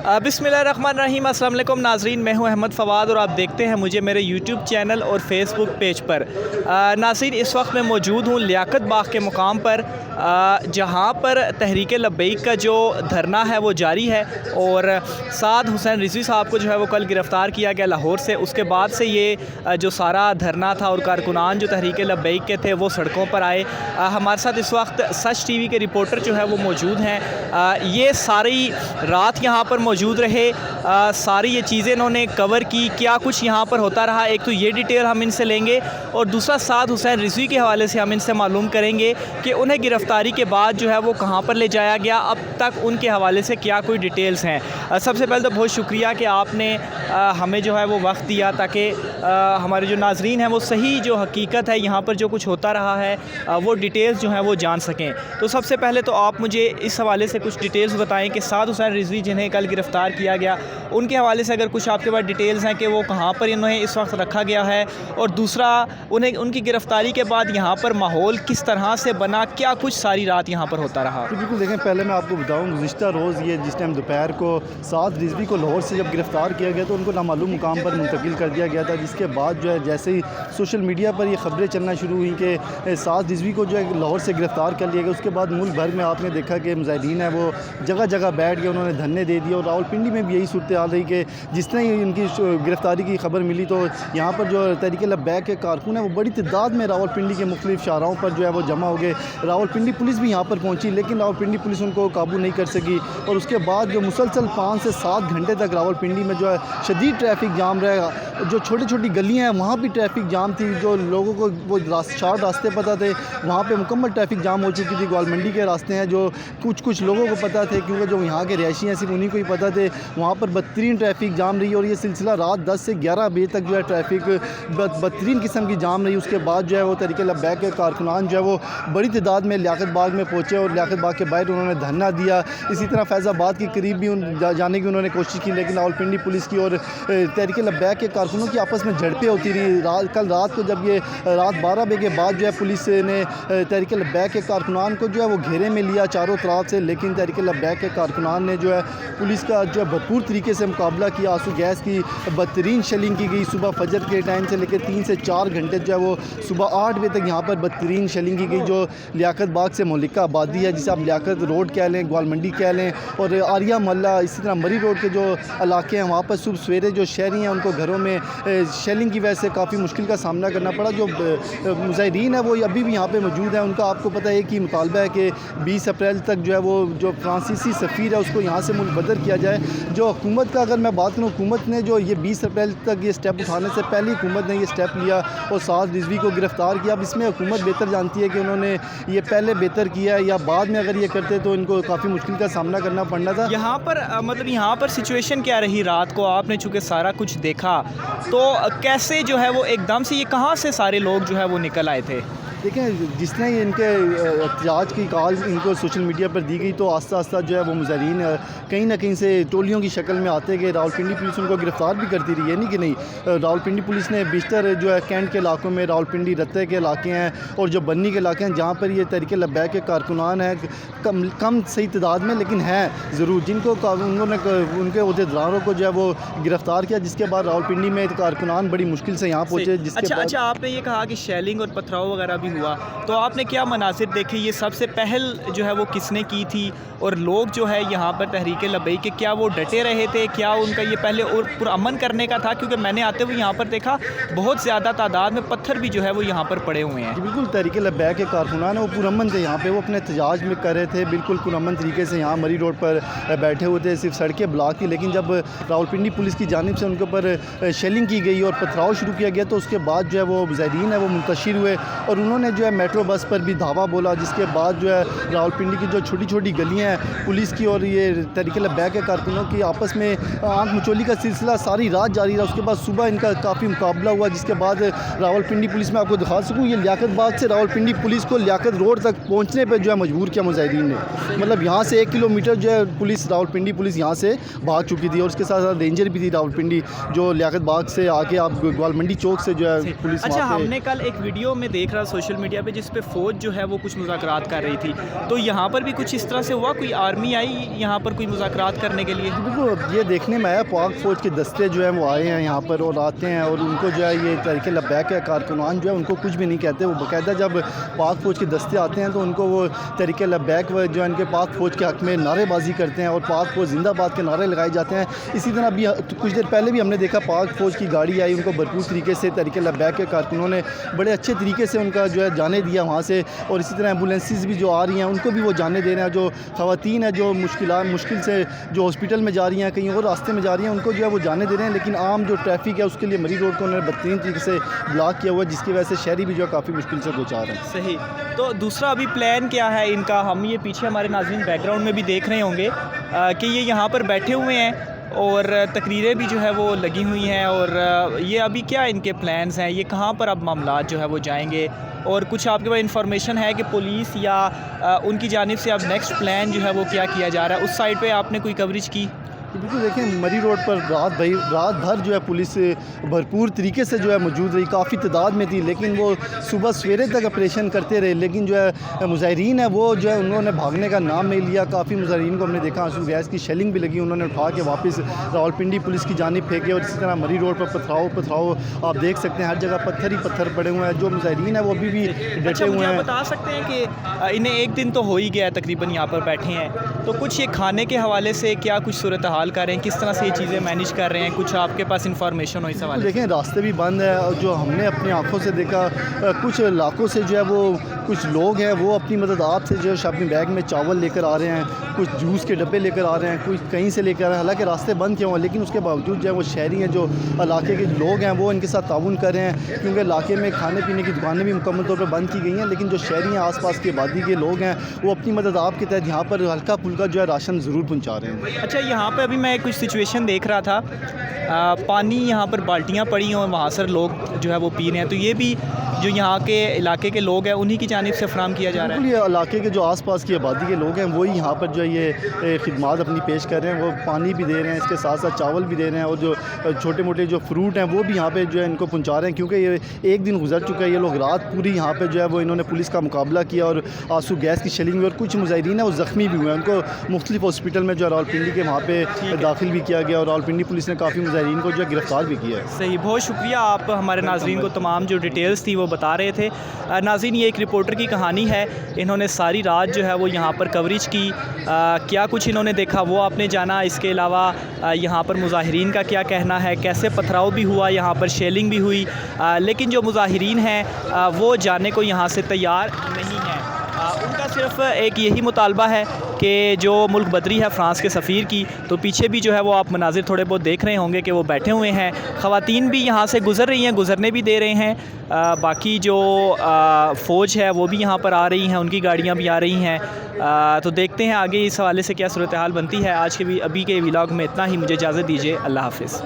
बिस्मिल्लाहिर्रहमानिर्रहीम। अस्सलाम वालेकुम नाज़रीन, मैं हूं अहमद फ़वाद और आप देखते हैं मुझे मेरे यूट्यूब चैनल और फेसबुक पेज पर। नाज़रीन, इस वक्त मैं मौजूद हूं लियाकत बाग के मुकाम पर, जहां पर तहरीक लब्बैक का जो धरना है वो जारी है और साद हुसैन रिजवी साहब को जो है वो कल गिरफ़्तार किया गया लाहौर से। उसके बाद से ये जो सारा धरना था और कारकुनान जो तहरीक लब्बैक के थे वो सड़कों पर आए। हमारे साथ इस वक्त सच टीवी के रिपोर्टर जो है वो मौजूद हैं। ये सारी रात यहाँ पर मौजूद रहे, सारी ये चीज़ें इन्होंने कवर की, क्या कुछ यहाँ पर होता रहा। एक तो ये डिटेल हम इनसे लेंगे और दूसरा साद हुसैन रिजवी के हवाले से हम इनसे मालूम करेंगे कि उन्हें गिरफ़्तारी के बाद जो है वो कहाँ पर ले जाया गया, अब तक उनके हवाले से क्या कोई डिटेल्स हैं। सबसे पहले तो बहुत शुक्रिया कि आपने हमें जो है वो वक्त दिया ताकि हमारे जो नाजरीन हैं वो सही जो हकीकत है यहाँ पर जो कुछ होता रहा है वो डिटेल्स जो हैं वो जान सकें। तो सबसे पहले तो आप मुझे इस हवाले से कुछ डिटेल्स बताएं कि साद हुसैन रिजवी जिन्हें कल गिरफ़्तार किया गया उनके हवाले से अगर कुछ आपके पास डिटेल्स हैं कि वो कहाँ पर इन्हें इस वक्त रखा गया है, और दूसरा उन्हें उनकी गिरफ़्तारी के बाद यहाँ पर माहौल किस तरह से बना, क्या कुछ सारी रात यहाँ पर होता रहा। तो बिल्कुल देखें, पहले मैं आपको बताऊँ, गुज़िश्ता रोज़ ये जिस टाइम दोपहर को साद रिजवी को लाहौर से जब गिरफ़्तार किया गया तो उनको नामालूम मुकाम पर मुंतकिल कर दिया गया था, जिसके बाद जो है जैसे ही सोशल मीडिया पर ये ख़बरें चलना शुरू हुई कि साद रिजवी को जो है लाहौर से गिरफ़्तार कर लिया गया, उसके बाद मुल्क भर में आपने देखा कि मुजाहिदीन है वो जगह जगह बैठ के उन्होंने धरने दे दिए। और रावलपिंडी में भी यही सूरत हाल रही कि जिस तरह ही इनकी गिरफ़्तारी की खबर मिली तो यहाँ पर जो तहरीक लब्बैक के कारकुन हैं वो बड़ी तादाद में रावलपिंडी के मुख्तलिफ शाहराहों पर जो है वो जमा हो गए। रावलपिंडी पुलिस भी यहाँ पर पहुँची लेकिन रावलपिंडी पुलिस उनको काबू नहीं कर सकी, और उसके बाद जो मुसलसल 5 से 7 घंटे तक रावलपिंडी में जो है शदीद ट्रैफिक जाम रहेगा। जो छोटी छोटी गलियाँ हैं वहाँ भी ट्रैफिक जाम थी, जो लोगों को वो शार्ट रास्ते पता थे वहाँ पे मुकम्मल ट्रैफिक जाम हो चुकी थी। ग्वालमंडी के रास्ते हैं जो कुछ लोगों को पता थे, क्योंकि जो यहाँ के रिहायशी हैं सिर्फ उन्हीं को ही पता थे, वहाँ पर बदतरीन ट्रैफिक जाम रही। और ये सिलसिला रात 10 से 11 बजे तक जो है ट्रैफिक बदतरीन किस्म की जाम रही। उसके बाद जो है वो तहरीक लब्बैक के कारकुनान जो है वो बड़ी तादाद में लियाकत बाग में पहुँचे और लियाकत बाग के बाहर उन्होंने धरना दिया। इसी तरह फैज़ाबाद के करीब भी जाने की उन्होंने कोशिश की, लेकिन रावलपिंडी पुलिस की और तहरीक लब्बैक के कारकुनों की आपस में झड़पें होती रही। कल रात को जब ये रात 12 बजे के बाद जो है पुलिस ने तहरीक लब्बैक के कारकुनान को जो है वो घेरे में लिया चारों तरफ से, लेकिन तहरीक लब्बैक के कारकुनान ने जो है पुलिस का जो है भरपूर तरीके से मुकाबला किया। आंसू गैस की बदतरीन शेलिंग की गई। सुबह फजर के टाइम से लेकर 3 से 4 घंटे जो है वो सुबह 8 बजे तक यहाँ पर बदतरीन शेलिंग की गई। जो लियाकत बाग से मुल्लिका आबादी है, जिसे आप लियाकत रोड कह लें, ग्वालमंडी कह लें, और आरिया मोहल्ला, इसी तरह मरी रोड के जो इलाके हैं वहाँ पर सुबह सवेरे जो शहरी हैं उनको घरों में शेलिंग की वजह से काफ़ी मुश्किल का सामना करना पड़ा। जो मुजाहिदीन है वो अभी भी यहाँ पर मौजूद है। उनका आपको पता है कि मुतालबा है कि 20 अप्रैल तक जो है वो जो फ्रांसीसी सफ़ीर है उसको यहाँ से मुल्क बदर किया जाए। जो हुकूमत का अगर मैं बात करूँ, हुकूमत ने जो ये 20 अप्रैल तक ये स्टेप उठाने से पहले हुकूमत ने ये स्टेप लिया और साद रिजवी को गिरफ़्तार किया। अब इसमें हुकूमत बेहतर जानती है कि उन्होंने ये पहले बेहतर किया या बाद में अगर ये करते तो इनको काफ़ी मुश्किल का सामना करना पड़ना था। यहाँ पर मतलब यहाँ पर सिचुएशन क्या रही रात को, आपने चूँकि सारा कुछ देखा, तो कैसे जो है वो एकदम से ये कहाँ से सारे लोग जो है वो निकल आए थे? देखें, जिस तरह इनके एहतजाज की कॉल इनको सोशल मीडिया पर दी गई तो आस्ता आस्ता जो है वो मुजाहिदीन कहीं ना कहीं से टोलियों की शक्ल में आते गए। रावलपिंडी पुलिस उनको गिरफ़्तार भी करती रही है, नहीं कि नहीं। रावलपिंडी पुलिस ने बेशतर जो है कैंट के इलाकों में, रावलपिंडी रत्ते के इलाके हैं और जो बन्नी के इलाके हैं जहाँ पर ये तहरीक लब्बैक के कारकुनान हैं, कम सही तादाद में लेकिन हैं ज़रूर, जिनको उन्होंने उनके अहदेदारों को जो है वो गिरफ़्तार किया, जिसके बाद रावलपिंडी में कारकुनान बड़ी मुश्किल से यहाँ पहुँचे। अच्छा, आपने ये कहा कि शेलिंग और पथराव वगैरह भी हुआ, तो आपने क्या मनासिर देखे, ये सबसे पहल जो है वो किसने की थी, और लोग जो है यहाँ पर तहरीक लब्बैक के क्या वो डटे रहे थे, क्या उनका ये पहले और पुरअमन करने का था? क्योंकि मैंने आते हुए यहाँ पर देखा बहुत ज़्यादा तादाद में पत्थर भी जो है वो यहाँ पर पड़े हुए हैं। बिल्कुल, तहरीक लब्बैक के कारकुनान वो पुरअमन थे, यहाँ पे वो अपने एहतजाज में कर रहे थे, बिल्कुल पुरअमन तरीके से यहाँ मरी रोड पर बैठे हुए थे, सिर्फ सड़कें ब्लॉक थी। लेकिन जब रावलपिंडी पुलिस की जानिब से उनके ऊपर शेलिंग की गई और पथराव शुरू किया गया तो उसके बाद जो है वो मुजाहिदीन है वो मुंतशिर हुए और उन्होंने जो है मेट्रो बस पर भी धावा बोला, जिसके बाद जो है रावलपिंडी की जो छोटी छोटी गलियाँ हैं पुलिस की और ये तहरीक लब्बैक के कारकुनों की आपस में आंख मचोली का सिलसिला सारी रात जारी रहा। उसके बाद सुबह इनका काफ़ी मुकाबला हुआ, जिसके बाद रावलपिंडी पुलिस में आपको दिखा सकूँ ये लियाकत बाग से रावलपिंडी पुलिस को लियाकत रोड तक पहुँचने पर जो है मजबूर किया मुजाहिदीन ने। मतलब यहाँ से 1 किलोमीटर जो है पुलिस रावलपिंडी पुलिस यहाँ से भाग चुकी थी और उसके साथ साथ रेंजर भी थी रावलपिंडी जो लियाकत बाग से आके आप ग्वालमंडी चौक से जो है पुलिस। अच्छा, हमने कल एक वीडियो में देख रहा سوشل میڈیا پہ جس پہ فوج جو ہے وہ کچھ مذاکرات کر رہی تھی، تو یہاں پر بھی کچھ اس طرح سے ہوا؟ کوئی آرمی آئی یہاں پر کوئی مذاکرات کرنے کے لیے؟ بالکل یہ دیکھنے میں آیا پاک فوج کے دستے جو ہیں وہ آئے ہیں یہاں پر اور آتے ہیں، اور ان کو جو ہے یہ تحریک لبیک کے کارکنان جو ہے ان کو کچھ بھی نہیں کہتے، وہ باقاعدہ جب پاک فوج کے دستے آتے ہیں تو ان کو وہ تحریک لبیک جو ہے ان کے پاک فوج کے حق میں نعرے بازی کرتے ہیں اور پاک فوج زندہ باد کے نعرے لگائے جاتے ہیں۔ اسی طرح بھی کچھ دیر پہلے بھی ہم نے دیکھا پاک فوج کی گاڑی آئی، ان کو بھرپور طریقے سے تحریک لبیک کے کارکنوں نے بڑے اچھے طریقے سے ان کا جو ہے جانے دیا وہاں سے، اور اسی طرح ایمبولینسز بھی جو آ رہی ہیں ان کو بھی وہ جانے دے رہے ہیں۔ جو خواتین ہیں جو مشکل سے جو ہاسپٹل میں جا رہی ہیں، کہیں اور راستے میں جا رہی ہیں، ان کو جو ہے وہ جانے دے رہے ہیں، لیکن عام جو ٹریفک ہے اس کے لیے مری روڈ کو انہوں نے بدترین طریقے سے بلاک کیا ہوا ہے، جس کی وجہ سے شہری بھی جو ہے کافی مشکل سے دوچار ہیں۔ صحیح۔ تو دوسرا ابھی پلان کیا ہے ان کا؟ ہم یہ پیچھے ہمارے ناظرین بیک گراؤنڈ میں بھی دیکھ رہے ہوں گے کہ یہ یہاں پر بیٹھے ہوئے ہیں اور تقریریں بھی جو ہے وہ لگی ہوئی ہیں، اور یہ ابھی کیا ان کے پلانز ہیں؟ یہ کہاں پر اب معاملات جو ہے وہ جائیں گے؟ اور کچھ آپ کے پاس انفارمیشن ہے کہ پولیس یا ان کی جانب سے اب نیکسٹ پلان جو ہے وہ کیا کیا جا رہا ہے؟ اس سائڈ پہ آپ نے کوئی کوریج کی؟ بالکل دیکھیں مری روڈ پر رات بھر جو ہے پولیس بھرپور طریقے سے جو ہے موجود رہی، کافی تعداد میں تھی، لیکن وہ صبح سویرے تک آپریشن کرتے رہے، لیکن جو ہے مظاہرین ہے وہ جو ہے انہوں نے بھاگنے کا نام نہیں لیا۔ کافی مظاہرین کو ہم نے دیکھا آنسو گیس کی شیلنگ بھی لگی، انہوں نے اٹھا کے واپس راولپنڈی پولیس کی جانب پھینکے، اور اسی طرح مری روڈ پر پتھراؤ آپ دیکھ سکتے ہیں، ہر جگہ پتھر ہی پتھر پڑے ہوئے ہیں۔ جو مظاہرین ہیں وہ ابھی بھی ڈٹے ہوئے ہیں۔ بتا سکتے ہیں کہ انہیں ایک دن تو ہو ہی گیا تقریباً یہاں پر بیٹھے ہیں، تو کچھ یہ کھانے کے حوالے سے کیا کچھ صورتحال کر رہے ہیں؟ کس طرح سے یہ چیزیں مینیج کر رہے ہیں؟ کچھ آپ کے پاس انفارمیشن ہو اس حوالے سے؟ دیکھیں راستے بھی بند ہے، اور جو ہم نے اپنی آنکھوں سے دیکھا کچھ علاقوں سے جو ہے وہ کچھ لوگ ہیں وہ اپنی مدد آپ سے جو ہے اپنی بیگ میں چاول لے کر آ رہے ہیں، کچھ جوس کے ڈبے لے کر آ رہے ہیں، کچھ کہیں سے لے کر آ رہے ہیں، حالانکہ راستے بند کیے ہوئے ہیں، لیکن اس کے باوجود جو ہے وہ شہری ہیں جو علاقے کے لوگ ہیں وہ ان کے ساتھ تعاون کر رہے ہیں، کیونکہ علاقے میں کھانے پینے کی دکانیں بھی مکمل طور پر بند کی گئی ہیں، لیکن جو شہری ہیں آس پاس کی آبادی کے لوگ ہیں وہ اپنی مدد آپ کے تحت یہاں پر ہلکا پھلکا جو ہے راشن ضرور پہنچا رہے ہیں۔ اچھا، یہاں پہ ابھی میں کچھ سچویشن دیکھ رہا تھا، پانی یہاں پر بالٹیاں پڑی ہیں اور وہاں سے لوگ جو ہے وہ پی رہے ہیں، تو یہ بھی جو یہاں کے علاقے کے لوگ ہیں انہی کی جانب سے فراہم کیا جا رہا ہے؟ بالکل، یہ علاقے کے جو آس پاس کی آبادی کے لوگ ہیں وہی یہاں پر جو ہے یہ خدمات اپنی پیش کر رہے ہیں، وہ پانی بھی دے رہے ہیں، اس کے ساتھ ساتھ چاول بھی دے رہے ہیں، اور جو چھوٹے موٹے جو فروٹ ہیں وہ بھی یہاں پہ جو ہے ان کو پہنچا رہے ہیں، کیونکہ یہ ایک دن گزر چکا ہے، یہ لوگ رات پوری یہاں پہ جو ہے وہ انہوں نے پولیس کا مقابلہ کیا اور آنسو گیس کی شیلنگ ہوئی، اور کچھ مظاہرین ہیں وہ زخمی بھی ہوئے ہیں، ان کو مختلف ہاسپٹل میں جو ہے راولپنڈی کے وہاں پہ داخل بھی کیا گیا، اور راولپنڈی پولیس نے کافی مظاہرین کو جو ہے گرفتار بھی کیا ہے۔ صحیح، بہت شکریہ، آپ ہمارے ناظرین کو تمام جو ڈیٹیلز تھی وہ بتا رہے تھے۔ ناظرین، یہ ایک رپورٹر کی کہانی ہے، انہوں نے ساری رات جو ہے وہ یہاں پر کوریج کی، کیا کچھ انہوں نے دیکھا وہ آپ نے جانا، اس کے علاوہ یہاں پر مظاہرین کا کیا کہنا ہے، کیسے پتھراؤ بھی ہوا، یہاں پر شیلنگ بھی ہوئی، لیکن جو مظاہرین ہیں وہ جانے کو یہاں سے تیار نہیں ہیں۔ ان کا صرف ایک یہی مطالبہ ہے کہ جو ملک بدری ہے فرانس کے سفیر کی، تو پیچھے بھی جو ہے وہ آپ مناظر تھوڑے بہت دیکھ رہے ہوں گے کہ وہ بیٹھے ہوئے ہیں، خواتین بھی یہاں سے گزر رہی ہیں، گزرنے بھی دے رہے ہیں، باقی جو فوج ہے وہ بھی یہاں پر آ رہی ہیں، ان کی گاڑیاں بھی آ رہی ہیں، تو دیکھتے ہیں آگے اس حوالے سے کیا صورتحال بنتی ہے۔ آج کے ابھی کے ولاگ میں اتنا ہی، مجھے اجازت دیجیے، اللہ حافظ۔